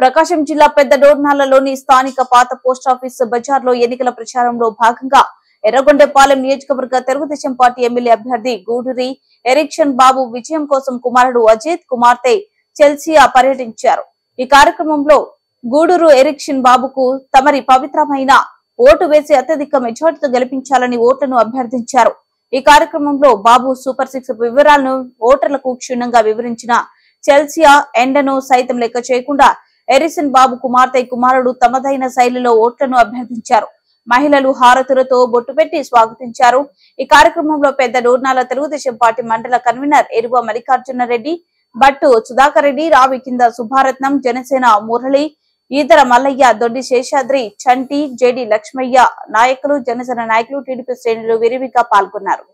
ప్రకాశం జిల్లా పెద్ద డోర్నాలలోని స్థానిక పాత పోస్టాఫీస్ బజార్లో ఎన్నికల ప్రచారంలో భాగంగా ఎర్రగొండపాలెం నియోజకవర్గ తెలుగుదేశం పార్టీ ఎమ్మెల్యే అభ్యర్థి గూడూరి ఎరిక్షన్ బాబు విజయం కోసం కుమారుడు అజిత్, కుమార్తె చెల్సియా పర్యటించారు. ఈ కార్యక్రమంలో గూడూరు ఎరిక్షన్ బాబుకు తమరి పవిత్రమైన ఓటు వేసి అత్యధిక మెజార్టీతో గెలిపించాలని ఓట్లను అభ్యర్థించారు. ఈ కార్యక్రమంలో బాబు సూపర్ 6 వివరాలను ఓటర్లకు క్షుణ్ణంగా వివరించిన చెల్సియా ఎండను సైతం లెక్క చేయకుండా ఎరిక్షన్ బాబు కుమార్తె, కుమారుడు తమదైన శైలిలో ఓట్లను అభ్యర్థించారు. మహిళలు హారతులతో బొట్టు పెట్టి స్వాగతించారు. ఈ కార్యక్రమంలో పెద్ద డోర్నాల తెలుగుదేశం పార్టీ మండల కన్వీనర్ ఎరువ మల్లికార్జున రెడ్డి, బట్టు సుధాకర్ రెడ్డి, రావి కింద సుభారత్నం, జనసేన మురళి, ఈదర మల్లయ్య, దొడ్డి శేషాద్రి, చంటి, జేడి లక్ష్మయ్య నాయకులు, జనసేన నాయకులు, టీడీపీ శ్రేణులు విరివిగా పాల్గొన్నారు.